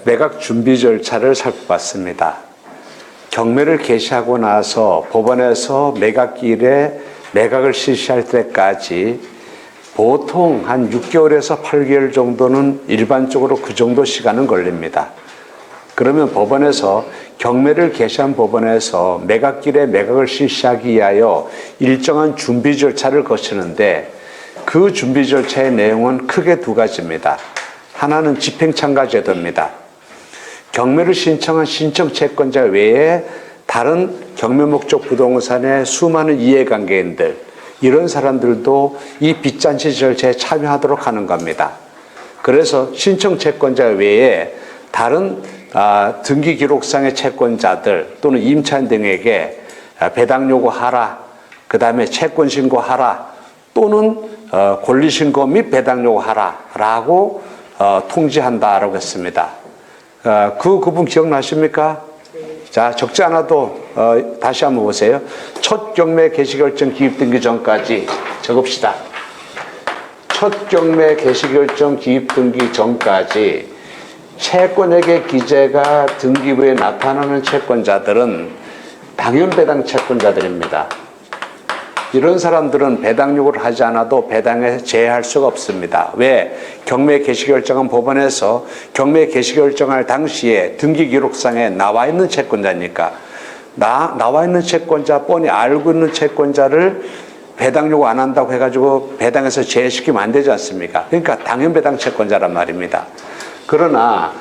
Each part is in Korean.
매각 준비 절차를 살펴봤습니다. 경매를 개시하고 나서 법원에서 매각일에 매각을 실시할 때까지 보통 한 6개월에서 8개월 정도는 일반적으로 그 정도 시간은 걸립니다. 그러면 법원에서 경매를 개시한 법원에서 매각일에 매각을 실시하기 위하여 일정한 준비 절차를 거치는데 그 준비 절차의 내용은 크게 두 가지입니다. 하나는 집행참가제도입니다. 경매를 신청한 신청 채권자 외에 다른 경매 목적 부동산의 수많은 이해관계인들, 이런 사람들도 이 빚잔치 절차에 참여하도록 하는 겁니다. 그래서 신청 채권자 외에 다른 등기 기록상의 채권자들 또는 임차인 등에게 배당 요구하라, 그 다음에 채권 신고하라, 또는 권리 신고 및 배당 요구하라라고 통지한다라고 했습니다. 그 부분 기억나십니까? 자, 적지 않아도 다시 한번 보세요. 첫 경매 개시결정 기입등기 전까지 적읍시다. 첫 경매 개시결정 기입등기 전까지 채권액의 기재가 등기부에 나타나는 채권자들은 당연배당 채권자들입니다. 이런 사람들은 배당 요구를 하지 않아도 배당에 제외할 수가 없습니다. 왜? 경매 개시결정은 법원에서 경매 개시결정할 당시에 등기기록상에 나와 있는 채권자니까 나와 있는 채권자, 뻔히 알고 있는 채권자를 배당 요구 안 한다고 해가지고 배당에서 제외시키면 안 되지 않습니까? 그러니까 당연배당 채권자란 말입니다. 그러나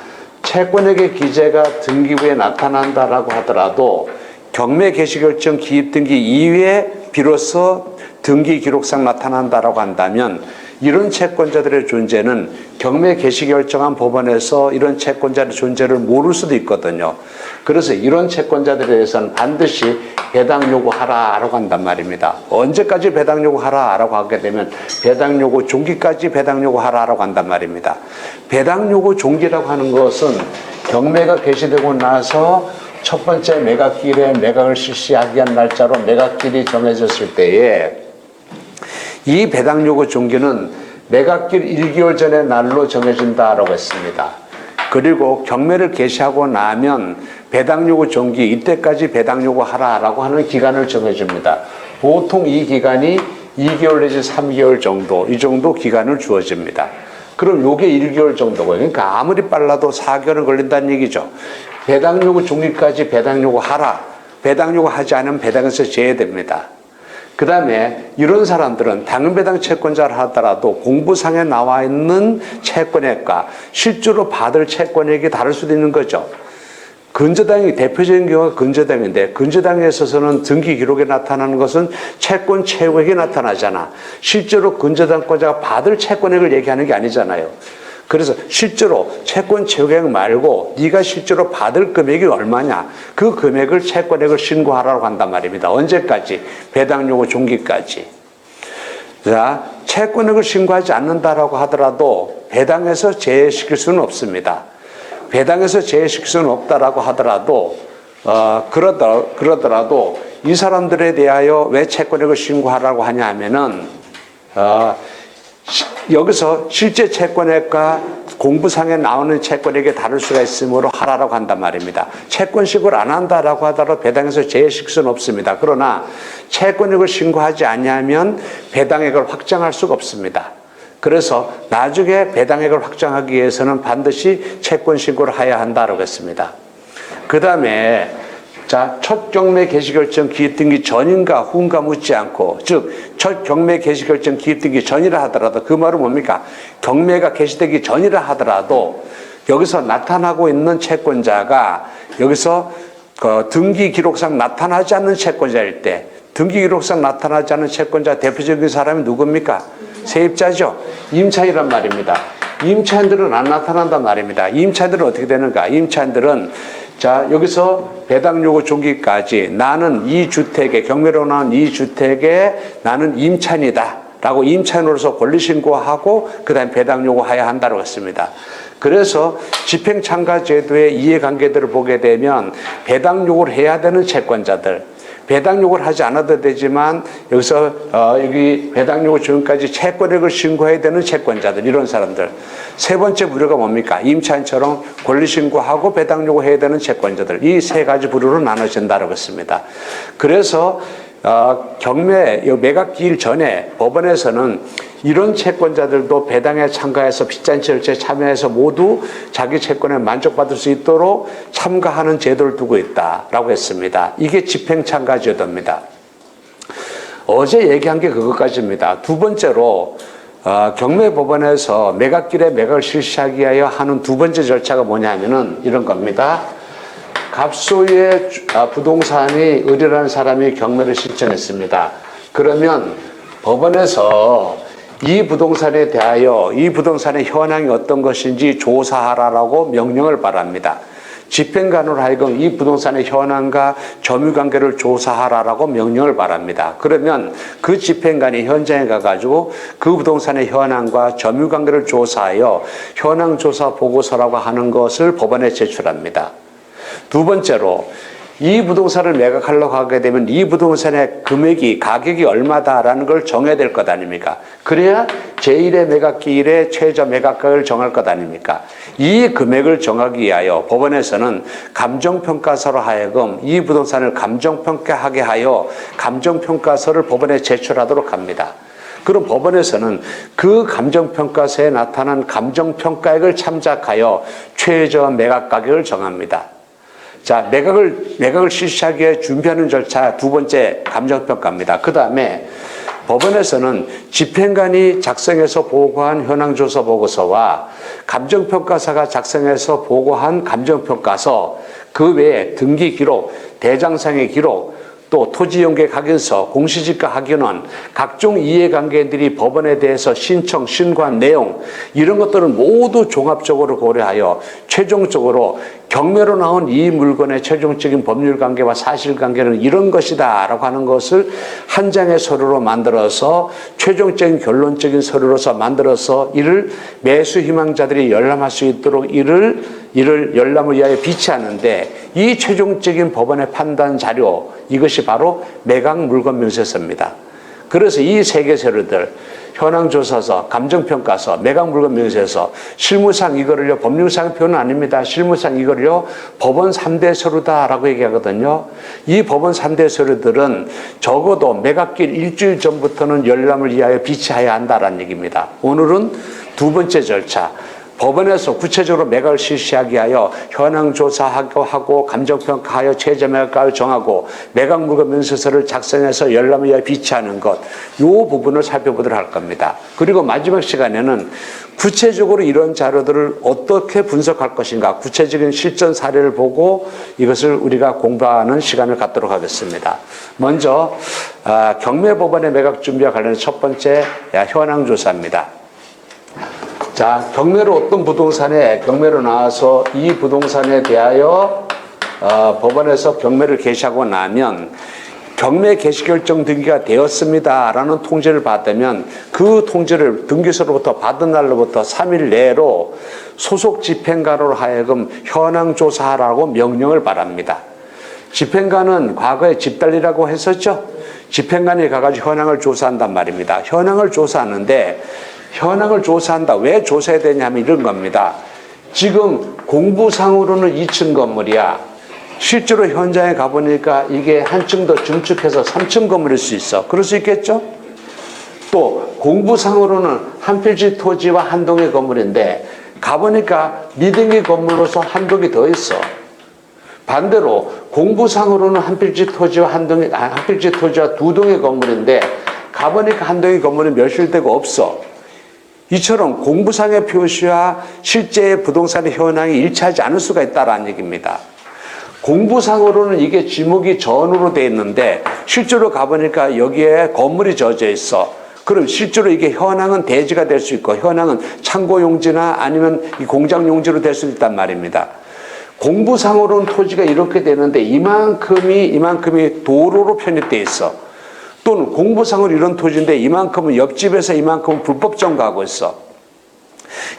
채권액의 기재가 등기부에 나타난다라고 하더라도 경매 개시결정 기입등기 이외에 비로소 등기 기록상 나타난다라고 한다면 이런 채권자들의 존재는 경매 개시결정한 법원에서 이런 채권자의 존재를 모를 수도 있거든요. 그래서 이런 채권자들에 대해서는 반드시 배당 요구하라라고 한단 말입니다. 언제까지 배당 요구하라라고 하게 되면 배당 요구 종기까지 배당 요구하라라고 한단 말입니다. 배당 요구 종기라고 하는 것은 경매가 개시되고 나서 첫 번째 매각일에 매각을 실시하기 위한 날짜로 매각일이 정해졌을 때에 이 배당 요구 종기는 매각일 1개월 전의 날로 정해진다라고 했습니다. 그리고 경매를 개시하고 나면 배당 요구 종기, 이때까지 배당 요구하라라고 하는 기간을 정해줍니다. 보통 이 기간이 2개월 내지 3개월 정도, 이 정도 기간을 주어집니다. 그럼 요게 1개월 정도고요. 그러니까 아무리 빨라도 4개월은 걸린다는 얘기죠. 배당 요구 종기까지 배당 요구하라. 배당 요구하지 않으면 배당에서 제외됩니다. 그 다음에 이런 사람들은 당연배당 채권자를 하더라도 공부상에 나와 있는 채권액과 실제로 받을 채권액이 다를 수도 있는 거죠. 근저당이 대표적인 경우가 근저당인데 근저당에 있어서는 등기 기록에 나타나는 것은 채권 최고액이 나타나잖아. 실제로 근저당권자가 받을 채권액을 얘기하는 게 아니잖아요. 그래서 실제로 채권 최고액 말고 네가 실제로 받을 금액이 얼마냐, 그 금액을 채권액을 신고하라고 한단 말입니다. 언제까지? 배당 요구 종기까지. 자, 채권액을 신고하지 않는다라고 하더라도 배당에서 제외시킬 수는 없습니다. 배당에서 제외시킬 수는 없다라고 하더라도 그러더라도 이 사람들에 대하여 왜 채권액을 신고하라고 하냐 하면은 여기서 실제 채권액과 공부상에 나오는 채권액이 다를 수가 있으므로 하라라고 한단 말입니다. 채권 신고를 안 한다라고 하더라도 배당에서 제외시킬 수는 없습니다. 그러나 채권액을 신고하지 않으면 배당액을 확정할 수가 없습니다. 그래서 나중에 배당액을 확정하기 위해서는 반드시 채권 신고를 해야 한다라고 했습니다. 그 다음에 자, 첫 경매 개시결정 기입등기 전인가 후인가 묻지 않고, 즉 첫 경매 개시결정 기입등기 전이라 하더라도 그 말은 뭡니까? 경매가 개시되기 전이라 하더라도 여기서 나타나고 있는 채권자가 여기서 등기 기록상 나타나지 않는 채권자일 때, 등기 기록상 나타나지 않는 채권자 대표적인 사람이 누굽니까? 세입자죠. 임차인이란 말입니다. 임차인들은 안 나타난단 말입니다. 임차인들은 어떻게 되는가? 임차인들은 자, 여기서 배당 요구 종기까지 나는 이 주택에, 경매로 나온 이 주택에 나는 임차인이다 라고 임차인으로서 권리신고하고 그 다음에 배당 요구해야 한다고 했습니다. 그래서 집행참가제도의 이해관계들을 보게 되면 배당 요구를 해야 되는 채권자들, 배당 요구를 하지 않아도 되지만 여기서 여기 배당 요구 전까지 채권액을 신고해야 되는 채권자들, 이런 사람들. 세 번째 부류가 뭡니까? 임차인처럼 권리 신고하고 배당 요구해야 되는 채권자들. 이 세 가지 부류로 나눠진다고 했습니다. 그래서 경매 매각 기일 전에 법원에서는 이런 채권자들도 배당에 참가해서 빚잔치 절차에 참여해서 모두 자기 채권에 만족받을 수 있도록 참가하는 제도를 두고 있다라고 했습니다. 이게 집행참가제도입니다. 어제 얘기한 게 그것까지입니다. 두 번째로 경매법원에서 매각길에 매각을 실시하기 위하여 하는 두 번째 절차가 뭐냐면은 이런 겁니다. 갑소유의 부동산이 의뢰라는 사람이 경매를 신청했습니다. 그러면 법원에서 이 부동산에 대하여 이 부동산의 현황이 어떤 것인지 조사하라라고 명령을 바랍니다. 집행관으로 하여금 이 부동산의 현황과 점유관계를 조사하라라고 명령을 바랍니다. 그러면 그 집행관이 현장에 가가지고 그 부동산의 현황과 점유관계를 조사하여 현황조사 보고서라고 하는 것을 법원에 제출합니다. 두 번째로 이 부동산을 매각하려고 하게 되면 이 부동산의 가격이 얼마다라는 걸 정해야 될 것 아닙니까? 그래야 제1의 매각기일에 최저 매각가격을 정할 것 아닙니까? 이 금액을 정하기 위하여 법원에서는 감정평가서로 하여금 이 부동산을 감정평가하게 하여 감정평가서를 법원에 제출하도록 합니다. 그럼 법원에서는 그 감정평가서에 나타난 감정평가액을 참작하여 최저 매각가격을 정합니다. 자, 매각을 실시하기 위해 준비하는 절차 두 번째 감정평가입니다. 그 다음에 법원에서는 집행관이 작성해서 보고한 현황조사 보고서와 감정평가사가 작성해서 보고한 감정평가서, 그 외에 등기기록, 대장상의 기록, 또 토지용계 확인서, 공시지가 확인원, 각종 이해관계들이 법원에 대해서 신청, 신고한 내용, 이런 것들을 모두 종합적으로 고려하여 최종적으로 경매로 나온 이 물건의 최종적인 법률관계와 사실관계는 이런 것이다 라고 하는 것을 한 장의 서류로 만들어서 최종적인 결론적인 서류로서 만들어서 이를 매수 희망자들이 열람할 수 있도록 이를 열람을 위하여 비치하는데, 이 최종적인 법원의 판단 자료, 이것이 바로 매각 물건 명세서입니다. 그래서 이 세 개 서류들, 현황조사서, 감정평가서, 매각 물건 명세서, 실무상 이거를요, 법률상 표현은 아닙니다. 실무상 이거를요, 법원 3대 서류다라고 얘기하거든요. 이 법원 3대 서류들은 적어도 매각길 일주일 전부터는 열람을 위하여 비치해야 한다라는 얘기입니다. 오늘은 두 번째 절차, 법원에서 구체적으로 매각을 실시하기 위하여 현황조사하고 감정평가하여 최저 매각가를 정하고 매각 물건 명세서를 작성해서 열람을 위하여 비치하는 것, 이 부분을 살펴보도록 할 겁니다. 그리고 마지막 시간에는 구체적으로 이런 자료들을 어떻게 분석할 것인가, 구체적인 실전 사례를 보고 이것을 우리가 공부하는 시간을 갖도록 하겠습니다. 먼저 경매법원의 매각 준비와 관련해서 첫 번째 현황조사입니다. 자, 경매로 어떤 부동산에 경매로 나와서 이 부동산에 대하여 법원에서 경매를 개시하고 나면 경매 개시 결정 등기가 되었습니다라는 통지를 받으면 그 통지를 등기소로부터 받은 날로부터 3일 내로 소속 집행관으로 하여금 현황 조사하라고 명령을 바랍니다. 집행관은 과거에 집달리라고 했었죠. 집행관이 가가지고 현황을 조사한단 말입니다. 현황을 조사하는데 현황을 조사한다. 왜 조사해야 되냐면 이런 겁니다. 지금 공부상으로는 2층 건물이야. 실제로 현장에 가보니까 이게 한 층 더 증축해서 3층 건물일 수 있어. 그럴 수 있겠죠? 또 공부상으로는 한 필지 토지와 한 동의 건물인데 가보니까 미등기 건물로서 한 동이 더 있어. 반대로 공부상으로는 한 필지 토지와 한 필지 토지와 두 동의 건물인데 가보니까 한 동의 건물이 멸실되고 없어. 이처럼 공부상의 표시와 실제의 부동산의 현황이 일치하지 않을 수가 있다는 얘기입니다. 공부상으로는 이게 지목이 전으로 되어 있는데 실제로 가보니까 여기에 건물이 져져 있어. 그럼 실제로 이게 현황은 대지가 될 수 있고 현황은 창고용지나 아니면 이 공장용지로 될 수 있단 말입니다. 공부상으로는 토지가 이렇게 되는데 이만큼이 도로로 편입되어 있어. 또는 공부상으로 이런 토지인데 이만큼은 옆집에서 이만큼은 불법 점거하고 있어.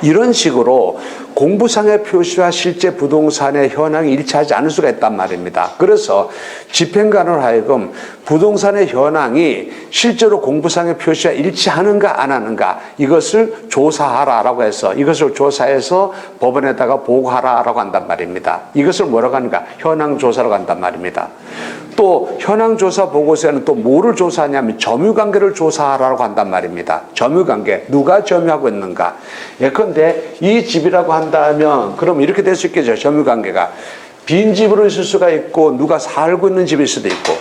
이런 식으로 공부상의 표시와 실제 부동산의 현황이 일치하지 않을 수가 있단 말입니다. 그래서 집행관으로 하여금 부동산의 현황이 실제로 공부상의 표시와 일치하는가 안 하는가 이것을 조사하라라고 해서 이것을 조사해서 법원에다가 보고하라라고 한단 말입니다. 이것을 뭐라고 하는가? 현황조사라고 한단 말입니다. 또 현황조사 보고서에는 또 뭐를 조사하냐면 점유관계를 조사하라고 한단 말입니다. 점유관계, 누가 점유하고 있는가. 예컨대 이 집이라고 한다면 그럼 이렇게 될 수 있겠죠. 점유관계가 빈집으로 있을 수가 있고 누가 살고 있는 집일 수도 있고,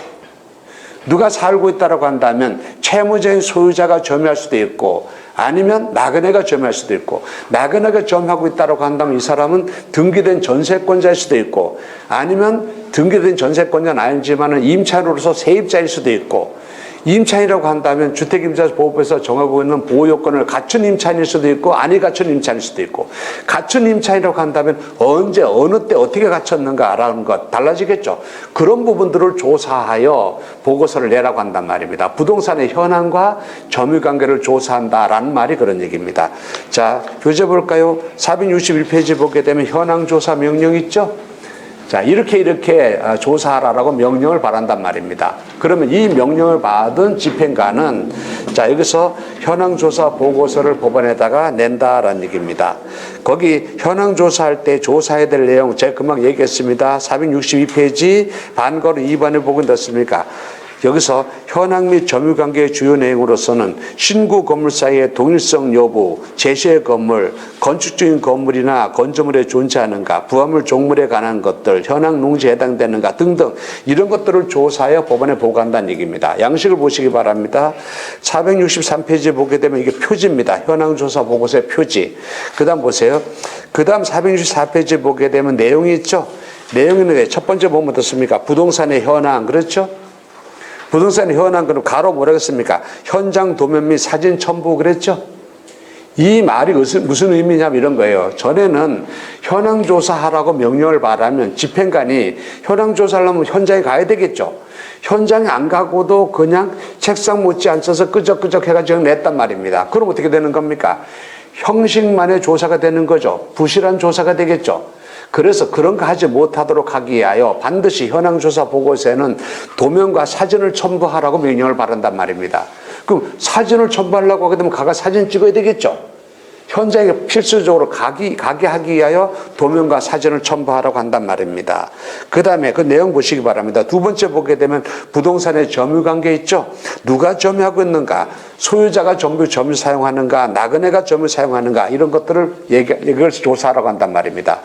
누가 살고 있다고 한다면 채무자인 소유자가 점유할 수도 있고, 아니면 나그네가 점유할 수도 있고, 나그네가 점유하고 있다고 한다면 이 사람은 등기된 전세권자일 수도 있고, 아니면 등기된 전세권자는 아니지만 임차인으로서 세입자일 수도 있고, 임차인이라고 한다면 주택임차보호법에서 정하고 있는 보호요건을 갖춘 임차인일 수도 있고 아니 갖춘 임차인일 수도 있고, 갖춘 임차인이라고 한다면 언제 어느 때 어떻게 갖췄는가라는 것 달라지겠죠. 그런 부분들을 조사하여 보고서를 내라고 한단 말입니다. 부동산의 현황과 점유관계를 조사한다라는 말이 그런 얘기입니다. 자, 교재 볼까요? 461페이지 보게 되면 현황조사 명령 있죠? 자, 이렇게 조사하라라고 명령을 바란단 말입니다. 그러면 이 명령을 받은 집행관은 자, 여기서 현황조사 보고서를 법원에다가 낸다라는 얘기입니다. 거기 현황조사할 때 조사해야 될 내용 제가 금방 얘기했습니다. 462페이지 반거로 2번에 보고 있습니까? 여기서 현황 및 점유관계의 주요 내용으로서는 신구 건물 사이의 동일성 여부, 제시의 건물, 건축 중인 건물이나 건조물에 존재하는가, 부화물 종물에 관한 것들, 현황 농지에 해당되는가 등등 이런 것들을 조사하여 법원에 보고한다는 얘기입니다. 양식을 보시기 바랍니다. 463페이지에 보게 되면 이게 표지입니다. 현황조사 보고서의 표지. 그 다음 보세요. 그 다음 464페이지에 보게 되면 내용이 있죠. 내용이 첫 번째 보면 어떻습니까? 부동산의 현황, 그렇죠? 부동산의 현황, 그럼 가로 뭐라고 했습니까? 현장 도면 및 사진 첨부 그랬죠? 이 말이 무슨 의미냐면 이런 거예요. 전에는 현황조사하라고 명령을 받으면 집행관이 현황조사를 하면 현장에 가야 되겠죠. 현장에 안 가고도 그냥 책상 못지 앉아서 끄적끄적 해가지고 냈단 말입니다. 그럼 어떻게 되는 겁니까? 형식만의 조사가 되는 거죠. 부실한 조사가 되겠죠. 그래서 그런 거 하지 못하도록 하기 위하여 반드시 현황조사 보고서에는 도면과 사진을 첨부하라고 명령을 받는단 말입니다. 그럼 사진을 첨부하려고 하게 되면 가가 사진 찍어야 되겠죠. 현장에 필수적으로 가게 하기 위하여 도면과 사진을 첨부하라고 한단 말입니다. 그 다음에 그 내용 보시기 바랍니다. 두 번째 보게 되면 부동산의 점유관계 있죠. 누가 점유하고 있는가, 소유자가 점유 사용하는가, 나그네가 점유 사용하는가 이런 것들을 이걸 조사하라고 한단 말입니다.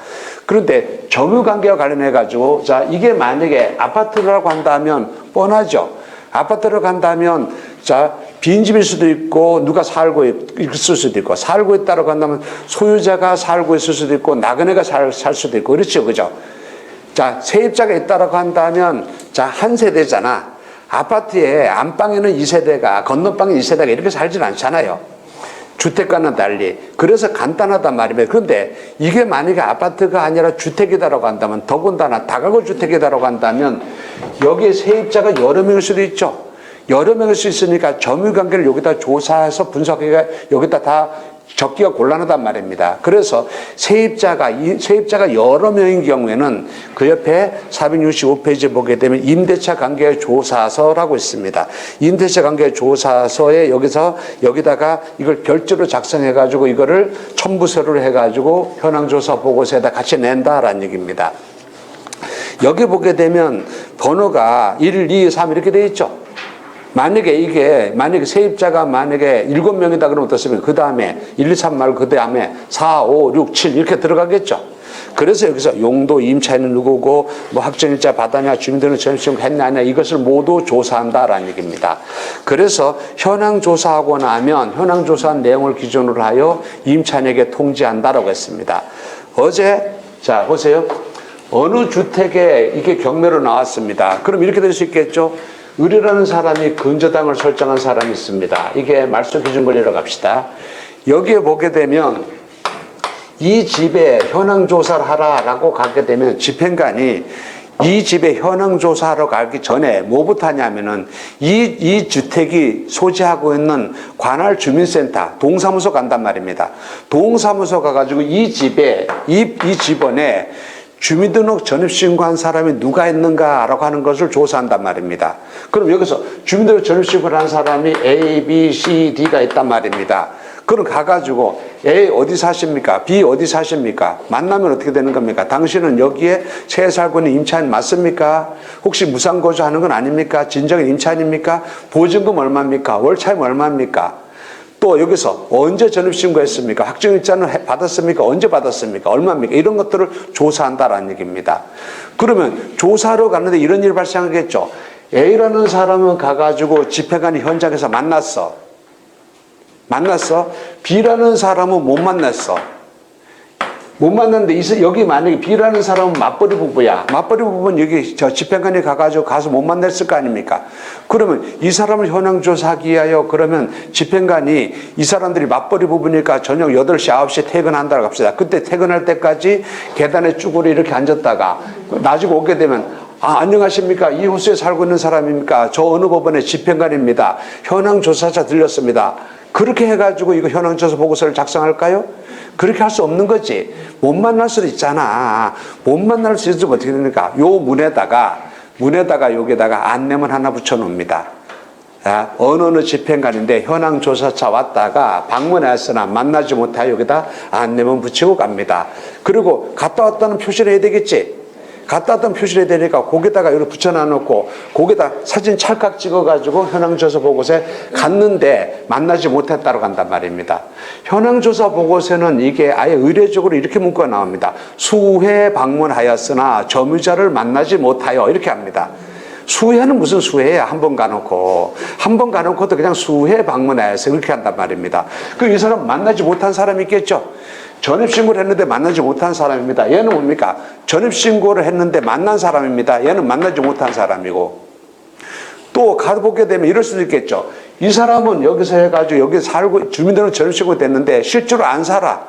그런데 점유관계와 관련해 가지고 자, 이게 만약에 아파트라고 한다면 뻔하죠. 아파트라고 한다면 자, 빈집일 수도 있고 누가 살고 있을 수도 있고, 살고 있다고 한다면 소유자가 살고 있을 수도 있고 나그네가 살 수도 있고, 그렇죠, 그죠? 자, 세입자가 있다고 한다면 자, 한 세대잖아. 아파트에 안방에는 2세대가 건너방에 2세대가 이렇게 살진 않잖아요. 주택과는 달리. 그래서 간단하단 말입니다. 그런데 이게 만약에 아파트가 아니라 주택이다라고 한다면, 더군다나 다가구 주택이다라고 한다면 여기에 세입자가 여러 명일 수도 있죠. 여러 명일 수 있으니까 점유관계를 여기다 조사해서 분석해가 여기다 다 적기가 곤란하단 말입니다. 그래서 세입자가 여러 명인 경우에는 그 옆에 465페이지 보게 되면 임대차 관계 조사서라고 있습니다. 임대차 관계 조사서에 여기다가 이걸 별도로 작성해 가지고 이거를 첨부서를 해 가지고 현황조사 보고서에다 같이 낸다라는 얘기입니다. 여기 보게 되면 번호가 1, 2, 3 이렇게 돼 있죠. 만약에 세입자가 만약에 7명이다 그러면 어떻습니까? 그 다음에 1, 2, 3 말고 그 다음에 4, 5, 6, 7 이렇게 들어가겠죠. 그래서 여기서 용도, 임차인은 누구고, 뭐 확정일자 받았냐, 주민등록 전입신고 했냐, 이것을 모두 조사한다라는 얘기입니다. 그래서 현황조사하고 나면 현황조사한 내용을 기준으로 하여 임차인에게 통지한다라고 했습니다. 자, 보세요. 어느 주택에 이게 경매로 나왔습니다. 그럼 이렇게 될 수 있겠죠. 의뢰라는 사람이 근저당을 설정한 사람이 있습니다. 이게 말소 기준 권리라고 합시다. 여기에 보게 되면 이 집에 현황조사를 하라라고 가게 되면 집행관이 이 집에 현황 조사하러 가기 전에 뭐부터 하냐면은 이 주택이 소지하고 있는 관할 주민센터 동사무소 간단 말입니다. 동사무소 가가지고 이 집에 이 집원에 주민등록 전입신고한 사람이 누가 있는가라고 하는 것을 조사한단 말입니다. 그럼 여기서 주민등록 전입신고를 한 사람이 A, B, C, D가 있단 말입니다. 그럼 가가지고 A 어디 사십니까? B 어디 사십니까? 만나면 어떻게 되는 겁니까? 당신은 여기에 새 살고 있는 임차인 맞습니까? 혹시 무상거주하는 건 아닙니까? 진정한 임차인입니까? 보증금 얼마입니까? 월차임 얼마입니까? 또 여기서 언제 전입신고했습니까? 확정일자는 받았습니까? 언제 받았습니까? 얼마입니까? 이런 것들을 조사한다라는 얘기입니다. 그러면 조사하러 가는데 이런 일이 발생하겠죠. A라는 사람은 가가지고 집행관이 현장에서 만났어. B라는 사람은 못 만났어. 못 만났는데 여기 만약에 B라는 사람은 맞벌이 부부야. 맞벌이 부부는 여기 집행관이 가서 못 만났을 거 아닙니까? 그러면 이 사람을 현황 조사하기 위하여 그러면 집행관이 이 사람들이 맞벌이 부부니까 저녁 8시, 9시에 퇴근한다고 합시다. 그때 퇴근할 때까지 계단에 쭈그려 이렇게 앉았다가 나중에 오게 되면 안녕하십니까? 이 호수에 살고 있는 사람입니까? 저 어느 법원의 집행관입니다. 현황 조사자 들렸습니다. 그렇게 해가지고 이거 현황조사 보고서를 작성할까요? 그렇게 할 수 없는 거지. 못 만날 수도 있잖아. 못 만날 수 있으면 어떻게 됩니까? 요 문에다가 여기다가 안내문 하나 붙여놓습니다. 어느 집행관인데 현황조사차 왔다가 방문했으나 만나지 못하여 여기다 안내문 붙이고 갑니다. 그리고 갔다 왔다는 표시를 해야 되겠지. 갔다 왔던 표시를 해야 되니까 거기다가 이렇게 붙여놔놓고 거기다 사진 찰칵 찍어가지고 현황조사 보고서에 갔는데 만나지 못했다고 간단 말입니다. 현황조사 보고서는 이게 아예 의례적으로 이렇게 문구가 나옵니다. 수회 방문하였으나 점유자를 만나지 못하여 이렇게 합니다. 수회는 무슨 수회야? 한 번 가놓고도 그냥 수회 방문하여서 그렇게 한단 말입니다. 그 이 사람 만나지 못한 사람이 있겠죠? 전입신고를 했는데 만나지 못한 사람입니다. 얘는 뭡니까? 전입신고를 했는데 만난 사람입니다. 얘는 만나지 못한 사람이고. 또 가보게 되면 이럴 수도 있겠죠. 이 사람은 여기서 해가지고 여기 살고 주민등록 전입신고 됐는데 실제로 안 살아.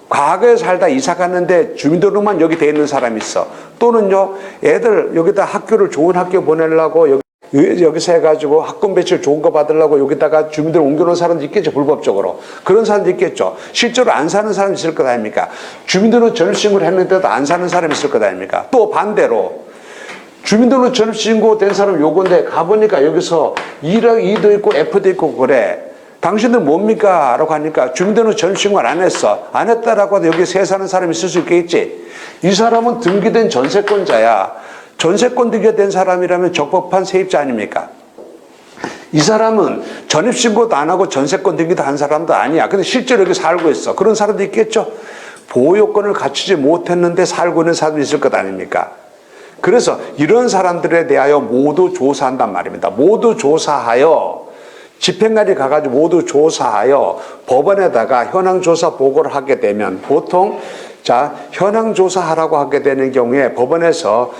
과거에 살다 이사 갔는데 주민등록만 여기 돼 있는 사람이 있어. 또는요, 애들 여기다 학교를 좋은 학교 보내려고 여기서 해가지고 학군 배출 좋은 거 받으려고 여기다가 주민등록 옮겨놓은 사람도 있겠죠, 불법적으로. 그런 사람도 있겠죠. 실제로 안 사는 사람이 있을 것 아닙니까? 주민등록 전입신고를 했는데도 안 사는 사람이 있을 것 아닙니까? 또 반대로 주민등록 전입신고 된 사람 요건데 가보니까 여기서 E도 있고 F도 있고 그래. 당신들 뭡니까? 라고 하니까 주민등록 전입신고를 안 했어. 안 했다라고 해도 여기 새 사는 사람이 있을 수 있겠지. 이 사람은 등기된 전세권자야. 전세권 등기된 사람이라면 적법한 세입자 아닙니까? 이 사람은 전입신고도 안 하고 전세권 등기도 한 사람도 아니야. 근데 실제로 여기 살고 있어. 그런 사람도 있겠죠? 보호요건을 갖추지 못했는데 살고 있는 사람도 있을 것 아닙니까? 그래서 이런 사람들에 대하여 모두 조사한단 말입니다. 모두 조사하여 집행관이 가가지고 모두 조사하여 법원에다가 현황조사 보고를 하게 되면 보통 현황조사하라고 하게 되는 경우에 법원에서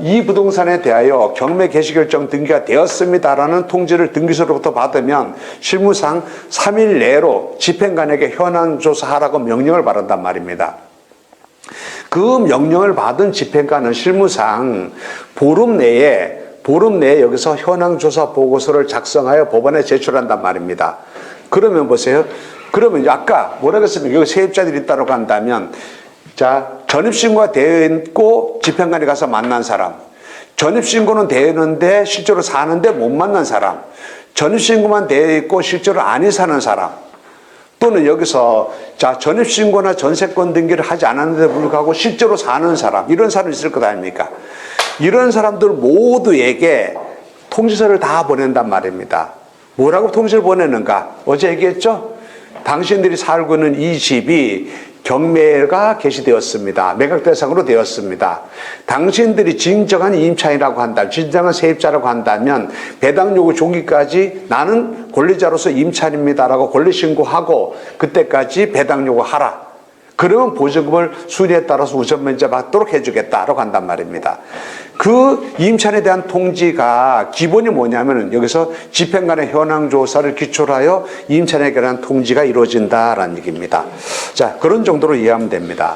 이 부동산에 대하여 경매 개시결정 등기가 되었습니다라는 통지를 등기소로부터 받으면 실무상 3일 내로 집행관에게 현황조사하라고 명령을 받는단 말입니다. 그 명령을 받은 집행관은 실무상 보름 내에 여기서 현황조사 보고서를 작성하여 법원에 제출한단 말입니다. 그러면 보세요. 그러면 아까 뭐라고 했습니까? 여기 세입자들이 있다고 한다면 전입신고가 되어 있고 집행관이 가서 만난 사람, 전입신고는 되어 있는데 실제로 사는데 못 만난 사람, 전입신고만 되어 있고 실제로 안 사는 사람, 또는 여기서 전입신고나 전세권 등기를 하지 않았는데도 불구하고 실제로 사는 사람, 이런 사람이 있을 것 아닙니까? 이런 사람들 모두에게 통지서를 다 보낸단 말입니다. 뭐라고 통지를 보내는가? 어제 얘기했죠? 당신들이 살고 있는 이 집이 경매가 개시되었습니다. 매각 대상으로 되었습니다. 당신들이 진정한 임차인이라고 한다면, 진정한 세입자라고 한다면 배당 요구 종기까지 나는 권리자로서 임차인입니다라고 권리신고하고 그때까지 배당 요구하라. 그러면 보증금을 순위에 따라서 우선 면제 받도록 해주겠다라고 한단 말입니다. 그 임차인에 대한 통지가 기본이 뭐냐면 여기서 집행관의 현황조사를 기초로 하여 임차인에 대한 통지가 이루어진다라는 얘기입니다. 자, 그런 정도로 이해하면 됩니다.